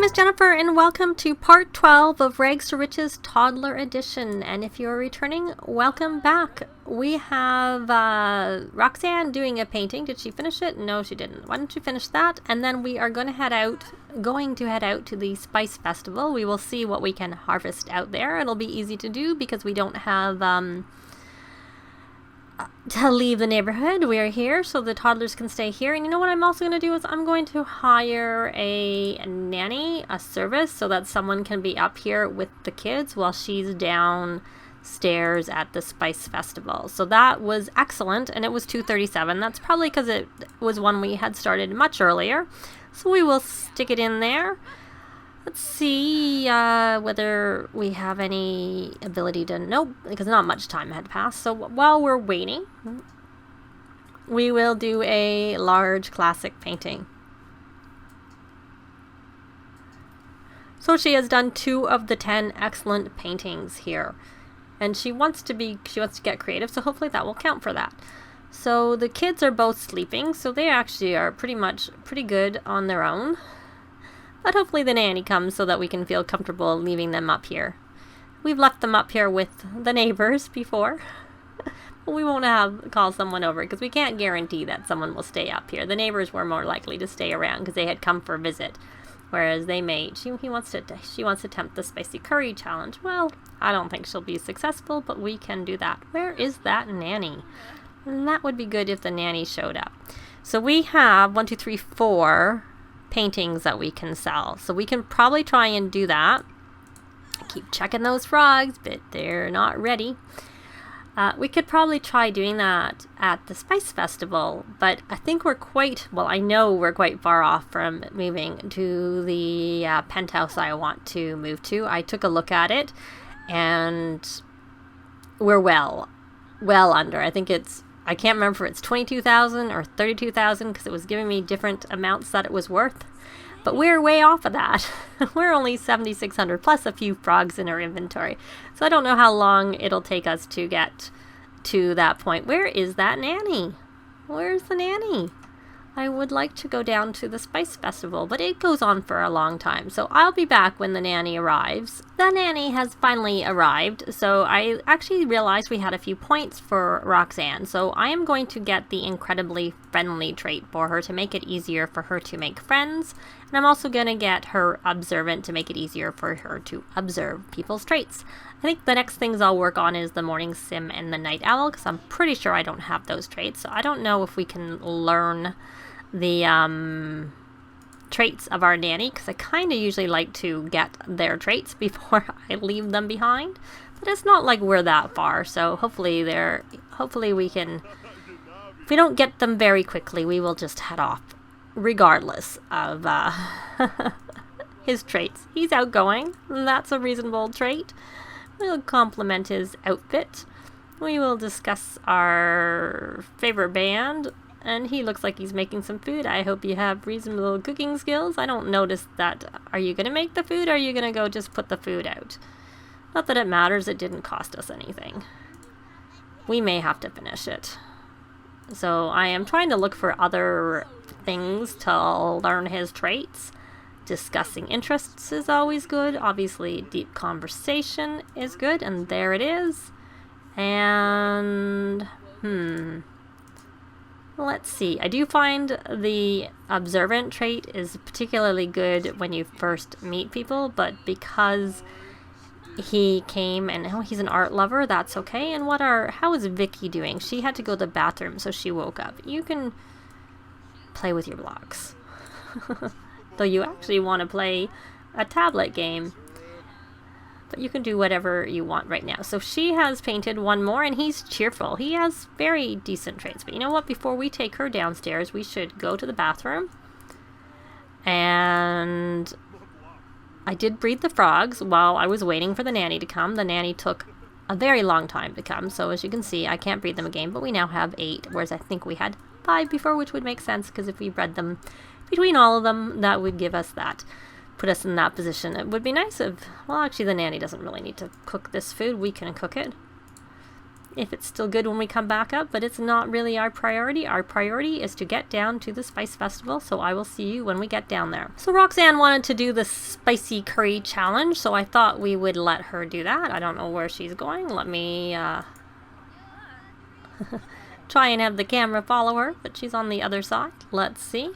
name is Jennifer and welcome to part 12 of Rags to Riches Toddler Edition. And if you're returning, welcome back. We have Roxanne doing a painting. Did she finish it? No, she didn't. Why don't you finish that? And then we are going to head out to the Spice Festival. We will see what we can harvest out there. It'll be easy to do because we don't have to leave the neighborhood. We are here so the toddlers can stay here. And you know what I'm also going to do is I'm going to hire a nanny, a service, so that someone can be up here with the kids while she's downstairs at the Spice Festival. So that was excellent, and it was 2:37. That's probably because it was one we had started much earlier. So we will stick it in there. Let's see whether we have any ability to... Nope, because not much time had passed. So while we're waiting, we will do a large classic painting. So she has done 2 of the 10 excellent paintings here. And she wants to get creative, so hopefully that will count for that. So the kids are both sleeping, so they actually are pretty good on their own. But hopefully the nanny comes so that we can feel comfortable leaving them up here. We've left them up here with the neighbors before. But we won't call someone over because we can't guarantee that someone will stay up here. The neighbors were more likely to stay around because they had come for a visit. Whereas she wants to tempt the spicy curry challenge. Well, I don't think she'll be successful, but we can do that. Where is that nanny? And that would be good if the nanny showed up. So we have 1, 2, 3, 4... paintings that we can sell, so we can probably try and do that. I keep checking those frogs, but they're not ready. We could probably try doing that at the Spice Festival, but I think I know we're quite far off from moving to the penthouse I want to move to. I took a look at it and we're well under. I can't remember if it's 22,000 or 32,000 because it was giving me different amounts that it was worth. But we're way off of that. We're only 7,600 plus a few frogs in our inventory. So I don't know how long it'll take us to get to that point. Where is that nanny? Where's the nanny? I would like to go down to the Spice Festival, but it goes on for a long time. So I'll be back when the nanny arrives. The nanny has finally arrived, so I actually realized we had a few points for Roxanne. So I am going to get the incredibly friendly trait for her to make it easier for her to make friends. And I'm also going to get her observant to make it easier for her to observe people's traits. I think the next things I'll work on is the morning sim and the night owl, because I'm pretty sure I don't have those traits. So I don't know if we can learn the traits of our nanny, because I kind of usually like to get their traits before I leave them behind. But it's not like we're that far, so hopefully we can... If we don't get them very quickly, we will just head off, regardless of his traits. He's outgoing, and that's a reasonable trait. We'll compliment his outfit. We will discuss our favorite band, and he looks like he's making some food. I hope you have reasonable cooking skills. I don't notice that. Are you going to make the food, or are you going to go just put the food out? Not that it matters. It didn't cost us anything. We may have to finish it. So I am trying to look for other things to learn his traits. Discussing interests is always good. Obviously, deep conversation is good, and there it is. And let's see. I do find the observant trait is particularly good when you first meet people, but because he came and he's an art lover, that's okay. And how is Vicki doing? She had to go to the bathroom, so she woke up. You can play with your blocks. Though you actually want to play a tablet game. But you can do whatever you want right now. So she has painted one more, and he's cheerful. He has very decent traits. But you know what? Before we take her downstairs, we should go to the bathroom. And I did breed the frogs while I was waiting for the nanny to come. The nanny took a very long time to come. So as you can see, I can't breed them again. But we now have 8, whereas I think we had 5 before, which would make sense because if we bred them between all of them, that would give us that. Put us in that position. It would be nice if... Well, actually, the nanny doesn't really need to cook this food. We can cook it. if it's still good when we come back up, but it's not really our priority. Our priority is to get down to the Spice Festival, so I will see you when we get down there. So Roxanne wanted to do the spicy curry challenge, so I thought we would let her do that. I don't know where she's going. Let me try and have the camera follow her, but she's on the other side. Let's see.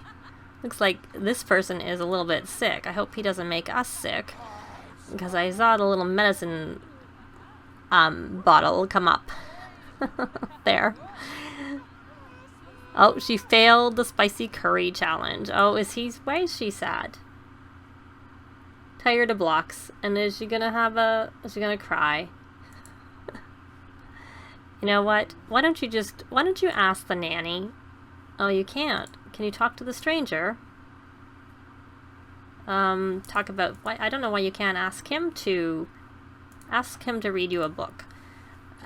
Looks like this person is a little bit sick. I hope he doesn't make us sick, because I saw the little medicine bottle come up. There. Oh, she failed the spicy curry challenge. Oh, why is she sad? Tired of blocks. And is she gonna cry? You know what? Why don't you ask the nanny? Oh, you can't. Can you talk to the stranger? Talk about why, I don't know why you can't ask him to read you a book.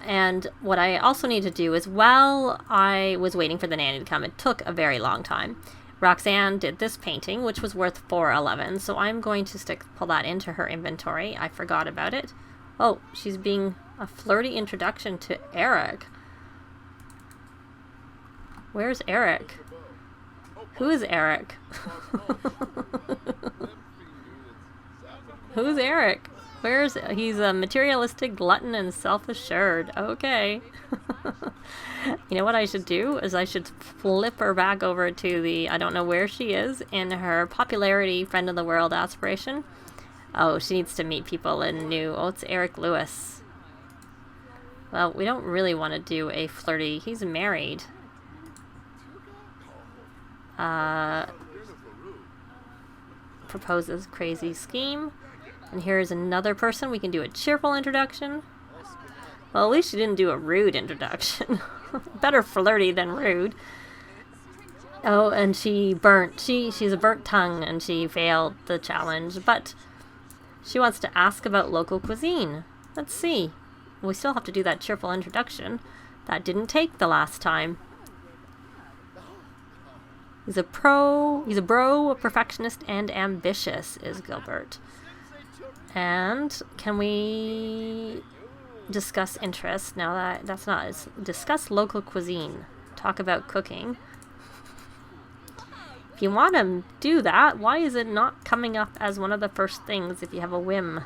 And what I also need to do is, while I was waiting for the nanny to come, it took a very long time. Roxanne did this painting, which was worth $4.11, so I'm going to pull that into her inventory. I forgot about it. Oh, she's being a flirty introduction to Eric. Where's Eric? Who is Eric? Who's Eric? He's a materialistic glutton and self-assured. Okay. You know what I should do is I should flip her back over to I don't know where she is in her popularity friend of the world aspiration. Oh, she needs to meet people it's Eric Lewis. Well, we don't really want to do a flirty, he's married. Proposes crazy scheme. And here's another person. We can do a cheerful introduction. Well, at least she didn't do a rude introduction. Better flirty than rude. Oh, and she's a burnt tongue, and she failed the challenge. But she wants to ask about local cuisine. Let's see. We still have to do that cheerful introduction. That didn't take the last time. He's a bro, a perfectionist, and ambitious, is Gilbert. And can we discuss interests? Now that's not. Discuss local cuisine. Talk about cooking. If you want to do that, why is it not coming up as one of the first things if you have a whim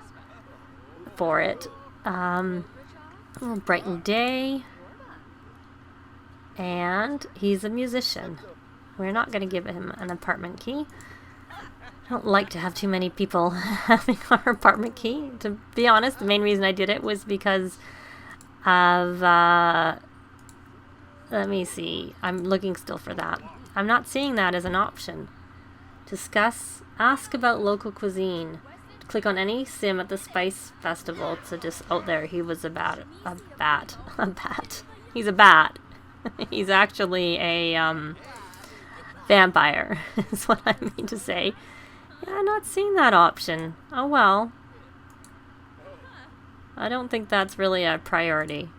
for it? Brighton Day. And he's a musician. We're not going to give him an apartment key. I don't like to have too many people having our apartment key. To be honest, the main reason I did it was because of, let me see. I'm looking still for that. I'm not seeing that as an option. Ask about local cuisine. Click on any sim at the Spice Festival there, he was a bat. He's a bat. He's actually a, vampire, is what I mean to say. Yeah, I'm not seeing that option. Oh well. I don't think that's really a priority.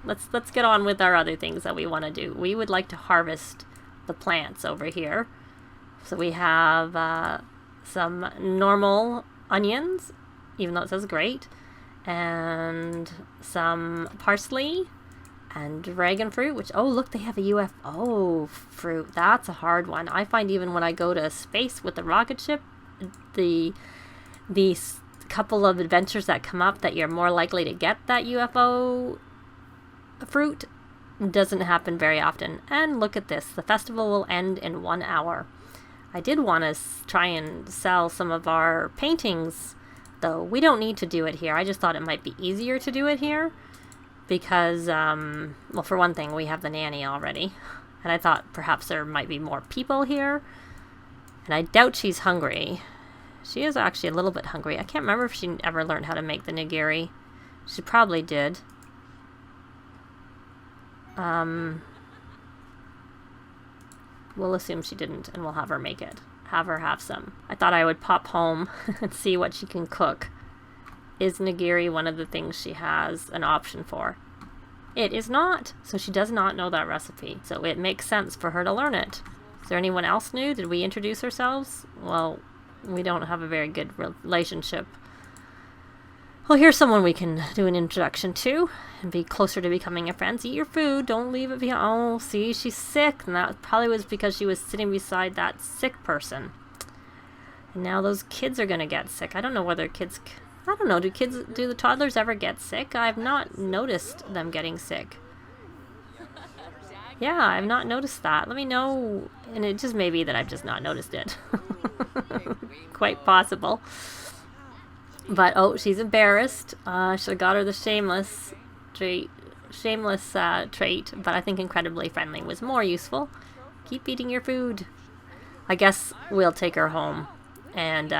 Let's get on with our other things that we want to do. We would like to harvest the plants over here. So we have some normal onions, even though it says great, and some parsley and dragon fruit, which, oh look, they have a UFO fruit. That's a hard one. I find even when I go to space with the rocket ship, these couple of adventures that come up that you're more likely to get that UFO fruit doesn't happen very often. And look at this, the festival will end in 1 hour. I did want to try and sell some of our paintings, though. We don't need to do it here. I just thought it might be easier to do it here because, well, for one thing, we have the nanny already. And I thought perhaps there might be more people here. And I doubt she's hungry. She is actually a little bit hungry. I can't remember if she ever learned how to make the nigiri. She probably did. We'll assume she didn't, and we'll have her make it. Have her have some. I thought I would pop home and see what she can cook. Is nigiri one of the things she has an option for? It is not. So she does not know that recipe. So it makes sense for her to learn it. Is there anyone else new? Did we introduce ourselves? Well, we don't have a very good relationship. Well, here's someone we can do an introduction to and be closer to becoming a friend. Eat your food. Don't leave it behind. Oh, see, she's sick. And that probably was because she was sitting beside that sick person. And now those kids are going to get sick. I don't know whether kids... I don't know. Do the toddlers ever get sick? I've not noticed them getting sick. Yeah, I've not noticed that. Let me know. And it just may be that I've just not noticed it. Quite possible. But, oh, she's embarrassed. I should have got her the shameless trait, but I think incredibly friendly was more useful. Keep eating your food. I guess we'll take her home and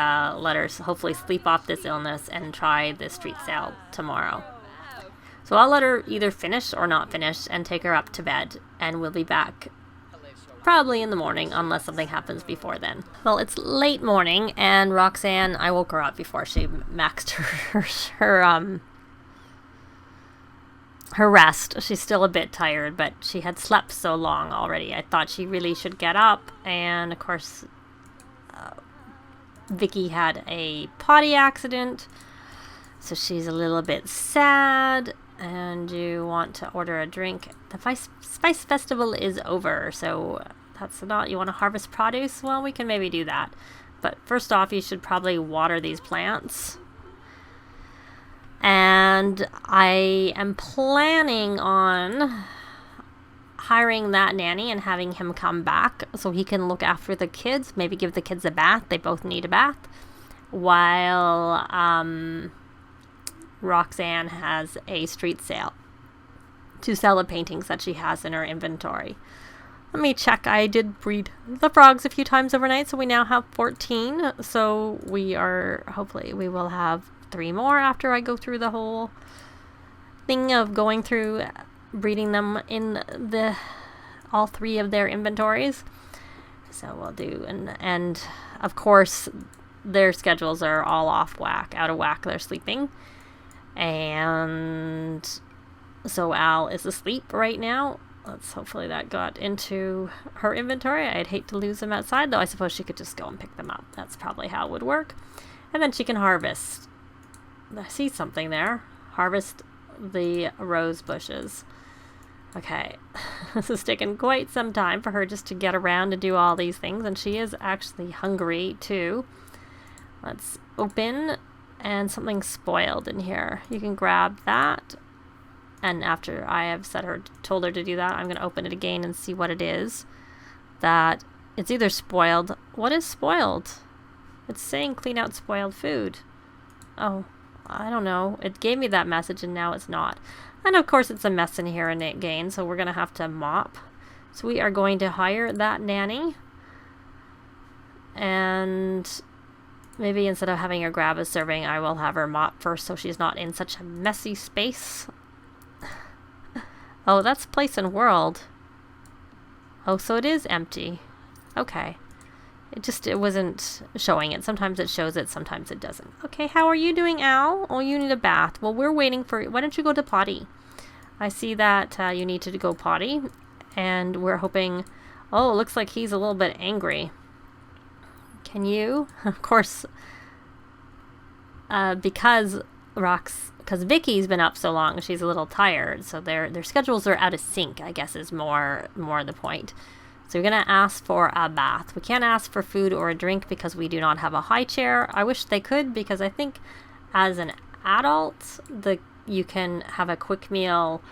let her hopefully sleep off this illness and try the street sale tomorrow. So I'll let her either finish or not finish and take her up to bed, and we'll be back probably in the morning unless something happens before then. Well, it's late morning, and Roxanne, I woke her up before she maxed her rest. She's still a bit tired, but she had slept so long already. I thought she really should get up, and of course Vicki had a potty accident, so she's a little bit sad. And you want to order a drink. The Spice Festival is over, so that's not... You want to harvest produce? Well, we can maybe do that. But first off, you should probably water these plants. And I am planning on hiring that nanny and having him come back so he can look after the kids. Maybe give the kids a bath. They both need a bath. While... Roxanne has a street sale to sell the paintings that she has in her inventory. Let me check. I did breed the frogs a few times overnight, so we now have 14. So hopefully we will have 3 more after I go through the whole thing of going through breeding them in all 3 of their inventories. So we'll do, and of course their schedules are all out of whack. They're sleeping. And so Al is asleep right now. Hopefully that got into her inventory. I'd hate to lose them outside, though I suppose she could just go and pick them up. That's probably how it would work. And then she can harvest. I see something there. Harvest the rose bushes. Okay. This has taken quite some time for her just to get around and do all these things. And she is actually hungry, too. Let's open... And something spoiled in here. You can grab that. And after I have told her to do that, I'm going to open it again and see what it is. That it's either spoiled. What is spoiled? It's saying clean out spoiled food. Oh, I don't know. It gave me that message and now it's not. And of course it's a mess in here again, so we're going to have to mop. So we are going to hire that nanny. And... maybe instead of having her grab a serving, I will have her mop first so she's not in such a messy space. Oh, that's place and world. Oh, so it is empty. Okay. It wasn't showing it. Sometimes it shows it, sometimes it doesn't. Okay, how are you doing, Al? Oh, you need a bath. Well, we're waiting for you. Why don't you go to potty? I see that you need to go potty. And we're hoping... Oh, it looks like he's a little bit angry. Can you? Of course, because Vicki's been up so long, she's a little tired, so their schedules are out of sync, I guess is more the point. So you're going to ask for a bath. We can't ask for food or a drink because we do not have a high chair. I wish they could, because I think as an adult, you can have a quick meal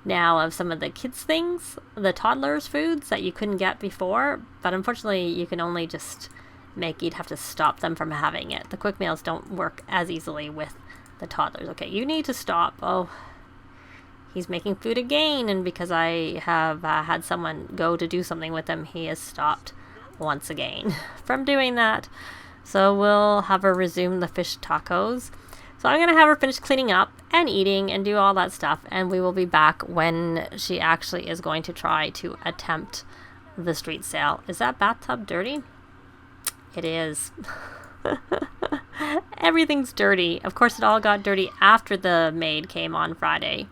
now of some of the kids' things, the toddlers' foods that you couldn't get before, but unfortunately you can only just... you'd have to stop them from having it. The quick meals don't work as easily with the toddlers. Okay, you need to stop. Oh, he's making food again, and because I have had someone go to do something with him, he has stopped once again from doing that. So we'll have her resume the fish tacos. So I'm going to have her finish cleaning up and eating and do all that stuff, and we will be back when she actually is going to try to attempt the street sale. Is that bathtub dirty? It is. Everything's dirty. Of course, it all got dirty after the maid came on Friday,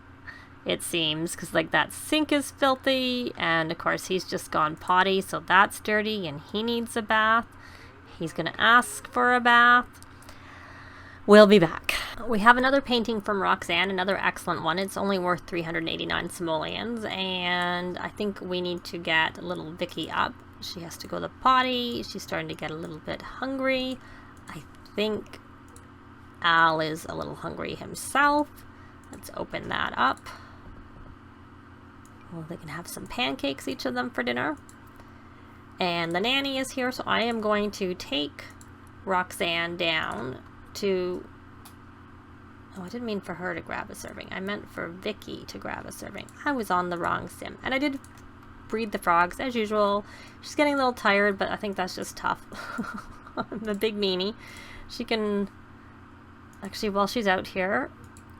it seems, because that sink is filthy, and of course he's just gone potty, so that's dirty, and he needs a bath. He's going to ask for a bath. We'll be back. We have another painting from Roxanne, another excellent one. It's only worth 389 simoleons, and I think we need to get little Vicki up. She has to go to the potty. She's starting to get a little bit hungry. I think Al is a little hungry himself. Let's open that up. Well, they can have some pancakes, each of them, for dinner. And the nanny is here, so I am going to take Roxanne down to... Oh, I didn't mean for her to grab a serving. I meant for Vicki to grab a serving. I was on the wrong sim. And I did breed the frogs, as usual. She's getting a little tired, but I think that's just tough. The big meanie. She can... Actually, while she's out here,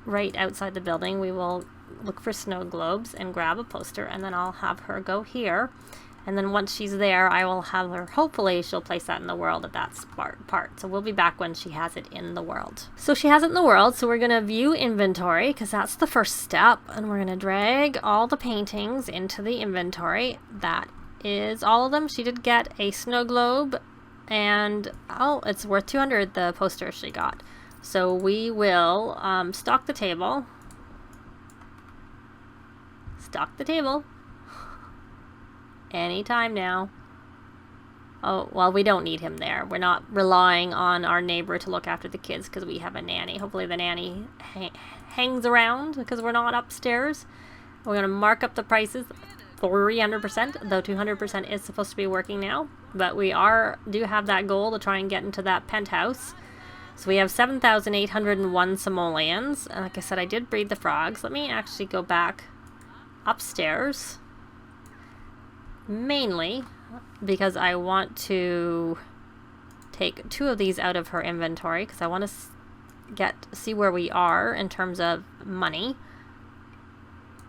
right outside the building, we will look for snow globes and grab a poster, and then I'll have her go here. And then once she's there, I will have her, hopefully she'll place that in the world at that part. So we'll be back when she has it in the world. So she has it in the world, so we're going to view inventory, because that's the first step. And we're going to drag all the paintings into the inventory. That is all of them. She did get a snow globe, and oh, it's worth 200, the poster she got. So we will stock the table. Stock the table. Anytime now. Oh, well, we don't need him there. We're not relying on our neighbor to look after the kids because we have a nanny. Hopefully the nanny hangs around because we're not upstairs. We're going to mark up the prices 300%, though 200% is supposed to be working now. But we do have that goal to try and get into that penthouse. So we have 7,801 simoleons. And like I said, I did breed the frogs. Let me actually go back upstairs. Mainly because I want to take 2 of these out of her inventory because I want to see where we are in terms of money.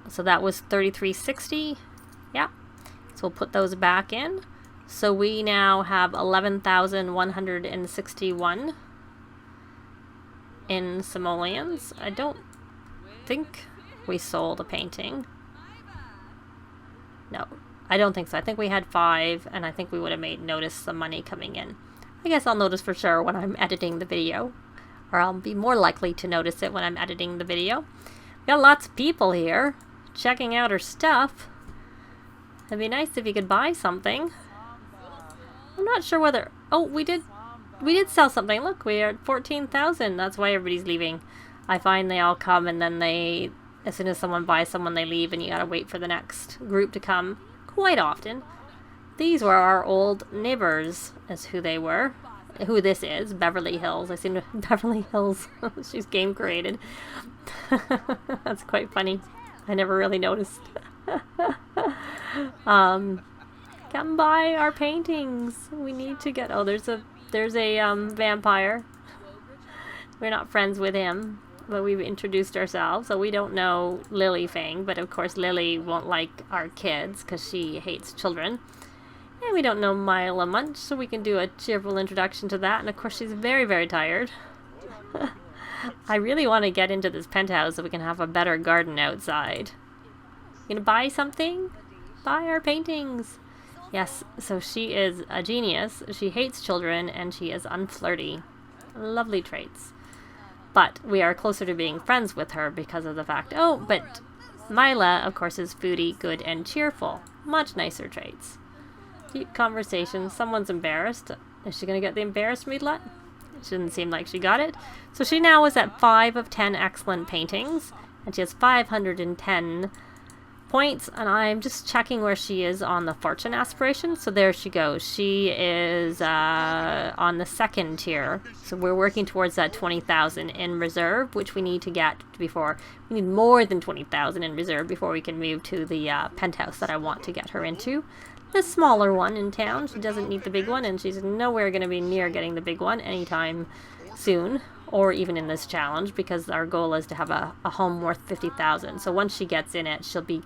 So that was 3360. Yeah. So we'll put those back in. So we now have 11,161 in simoleons. I don't think we sold a painting. No. I don't think so. I think we had 5, and I think we would have noticed some money coming in. I guess I'll notice for sure when I'm editing the video, or I'll be more likely to notice it when I'm editing the video. We got lots of people here checking out her stuff. It'd be nice if you could buy something. I'm not sure whether... Oh, we did sell something. Look, we are at 14,000. That's why everybody's leaving. I find they all come, and then as soon as someone buys someone, they leave, and you gotta wait for the next group to come. Quite often. These were our old neighbors, is who they were. Who this is, Beverly Hills. I seen Beverly Hills. She's game created. That's quite funny. I never really noticed. Come buy our paintings. We need to get... Oh, there's a vampire. We're not friends with him. But we've introduced ourselves, so we don't know Lily Fang, but of course Lily won't like our kids because she hates children. And we don't know Mila Munch, so we can do a cheerful introduction to that. And of course she's very, very tired. I really want to get into this penthouse so we can have a better garden outside. You gonna buy something? Buy our paintings. Yes, so she is a genius. She hates children and she is unflirty. Lovely traits. But we are closer to being friends with her because of the fact... Oh, but Mila, of course, is foodie, good, and cheerful. Much nicer traits. Deep conversation. Someone's embarrassed. Is she going to get the embarrassed moodlet? It shouldn't seem like she got it. So she now is at 5 of 10 excellent paintings. And she has 510 points. And I'm just checking where she is on the fortune aspiration. So there she goes. She is on the 2nd tier. So we're working towards that 20,000 in reserve, which we need to get before. We need more than 20,000 in reserve before we can move to the penthouse that I want to get her into. The smaller one in town. She doesn't need the big one, and she's nowhere going to be near getting the big one anytime soon, or even in this challenge, because our goal is to have a home worth 50,000. So once she gets in it, she'll be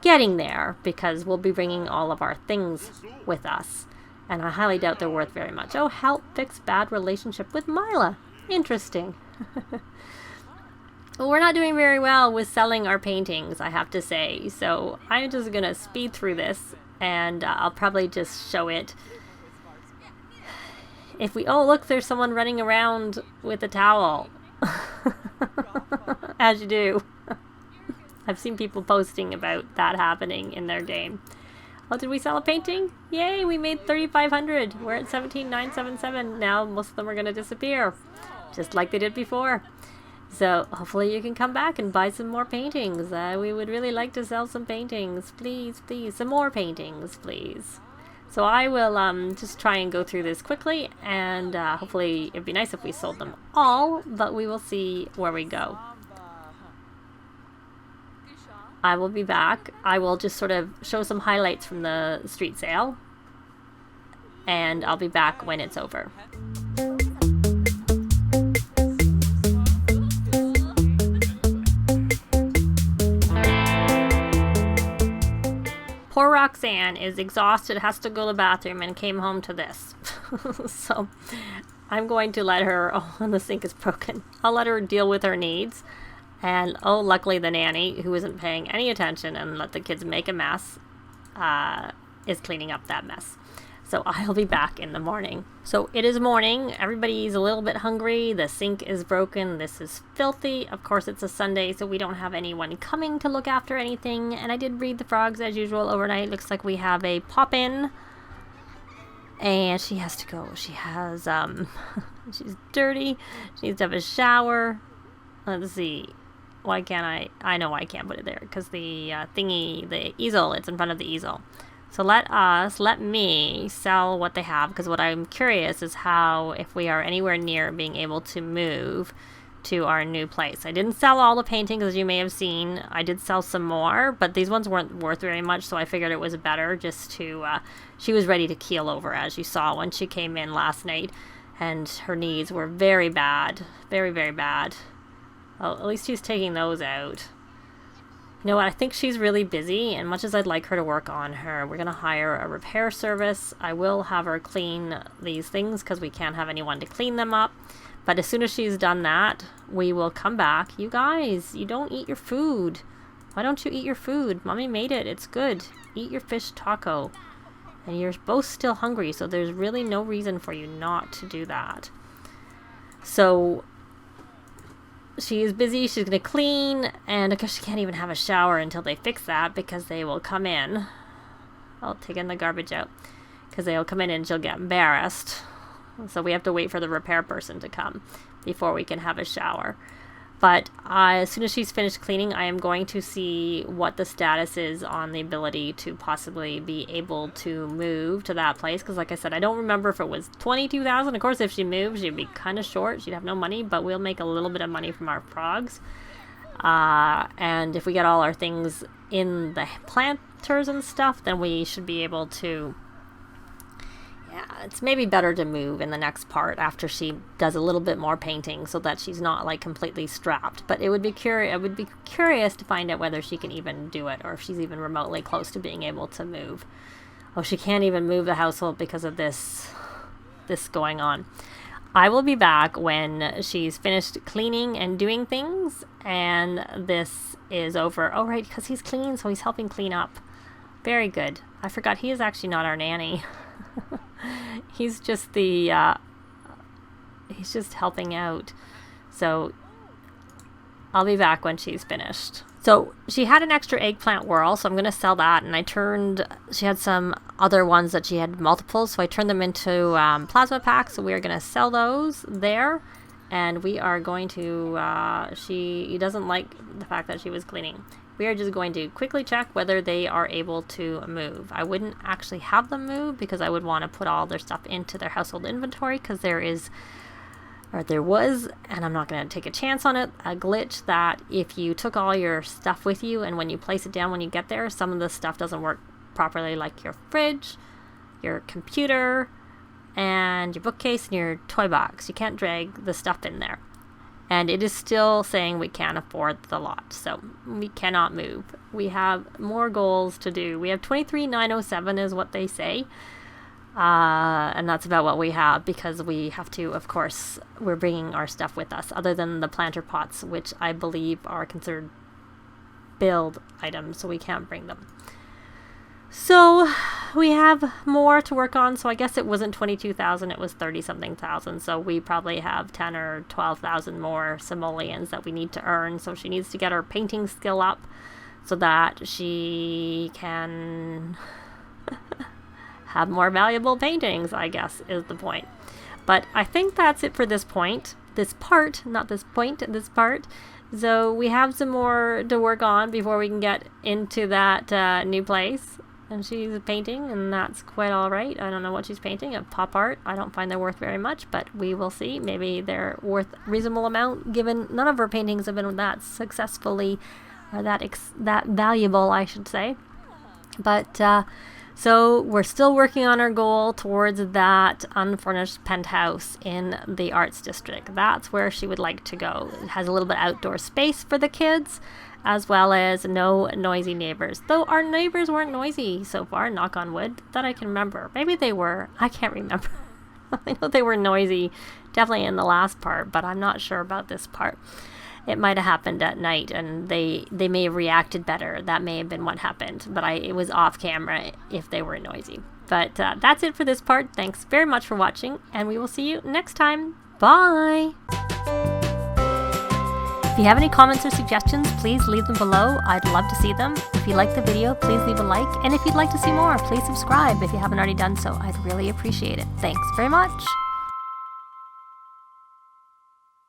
getting there, because we'll be bringing all of our things with us. And I highly doubt they're worth very much. Oh, help fix bad relationship with Mila. Interesting. Well, we're not doing very well with selling our paintings, I have to say. So I'm just going to speed through this, and I'll probably just show it. If we... Oh, look, there's someone running around with a towel. As you do. I've seen people posting about that happening in their game. Oh, did we sell a painting? Yay, we made 3,500. We're at 17,977. Now most of them are going to disappear, just like they did before. So hopefully you can come back and buy some more paintings. We would really like to sell some paintings. Please, please. Some more paintings, please. So I will just try and go through this quickly, and hopefully it'd be nice if we sold them all, but we will see where we go. I will be back. I will just sort of show some highlights from the street sale, and I'll be back when it's over. Poor Roxanne is exhausted, has to go to the bathroom, and came home to this. So I'm going to let her, oh, and the sink is broken. I'll let her deal with her needs. And oh, luckily the nanny, who isn't paying any attention and let the kids make a mess, is cleaning up that mess. So I'll be back in the morning. So it is morning. Everybody's a little bit hungry. The sink is broken. This is filthy. Of course, it's a Sunday, so we don't have anyone coming to look after anything. And I did read the frogs as usual overnight. Looks like we have a pop-in. And she has to go. She has, she's dirty. She needs to have a shower. Let's see. Why can't I know why I can't put it there, because the thingy, the easel, it's in front of the easel. So let me sell what they have, because what I'm curious is how, if we are anywhere near being able to move to our new place. I didn't sell all the paintings, as you may have seen. I did sell some more, but these ones weren't worth very much, so I figured it was better just to, she was ready to keel over, as you saw when she came in last night, and her knees were very bad, very, very bad. Well, at least she's taking those out. You know what? I think she's really busy, and much as I'd like her to work on her, we're going to hire a repair service. I will have her clean these things because we can't have anyone to clean them up. But as soon as she's done that, we will come back. You guys, you don't eat your food. Why don't you eat your food? Mommy made it. It's good. Eat your fish taco. And you're both still hungry, so there's really no reason for you not to do that. So she is busy. She's going to clean, and of course she can't even have a shower until they fix that, because they will come in. I'll take in the garbage out, because they'll come in and she'll get embarrassed. So we have to wait for the repair person to come before we can have a shower. But as soon as she's finished cleaning, I am going to see what the status is on the ability to possibly be able to move to that place. Because like I said, I don't remember if it was $22,000. Of course, if she moved, she'd be kind of short. She'd have no money, but we'll make a little bit of money from our frogs. And if we get all our things in the planters and stuff, then we should be able to... Yeah, it's maybe better to move in the next part after she does a little bit more painting, so that she's not like completely strapped. But it would be curious to find out whether she can even do it, or if she's even remotely close to being able to move. Oh, she can't even move the household because of this going on. I will be back when she's finished cleaning and doing things, and this is over. Oh, right, because he's clean, so he's helping clean up. Very good. I forgot he is actually not our nanny. He's just he's just helping out. So I'll be back when she's finished. So she had an extra eggplant whirl, so I'm going to sell that. And she had some other ones that she had multiples, so I turned them into plasma packs. So we're going to sell those there. And we are going to, she doesn't like the fact that she was cleaning. We are just going to quickly check whether they are able to move. I wouldn't actually have them move, because I would want to put all their stuff into their household inventory, because there was, and I'm not going to take a chance on it, a glitch that if you took all your stuff with you and when you place it down when you get there, some of the stuff doesn't work properly, like your fridge, your computer, and your bookcase and your toy box. You can't drag the stuff in there. And it is still saying we can't afford the lot, so we cannot move. We have more goals to do. We have 23,907 is what they say, and that's about what we have, because we have to, of course, we're bringing our stuff with us, other than the planter pots, which I believe are considered build items, so we can't bring them. So we have more to work on. So I guess it wasn't 22,000, it was 30-something thousand. So we probably have 10 or 12,000 more simoleons that we need to earn. So she needs to get her painting skill up so that she can have more valuable paintings, I guess, is the point. But I think that's it for this point. This part, not this point, this part. So we have some more to work on before we can get into that new place. And she's painting, and that's quite all right. I don't know what she's painting. A pop art. I don't find they're worth very much, but we will see. Maybe they're worth a reasonable amount, given none of her paintings have been that successfully, or that valuable, I should say. But so we're still working on our goal towards that unfurnished penthouse in the arts district. That's where she would like to go. It has a little bit outdoor space for the kids, as well as no noisy neighbors. Though our neighbors weren't noisy so far, knock on wood, that I can remember. Maybe they were. I can't remember. I know they were noisy, definitely in the last part, but I'm not sure about this part. It might have happened at night, and they may have reacted better. That may have been what happened, but it was off camera if they were noisy. But that's it for this part. Thanks very much for watching, and we will see you next time. Bye! If you have any comments or suggestions, please leave them below. I'd love to see them. If you like the video, please leave a like. And if you'd like to see more, please subscribe if you haven't already done so. I'd really appreciate it. Thanks very much.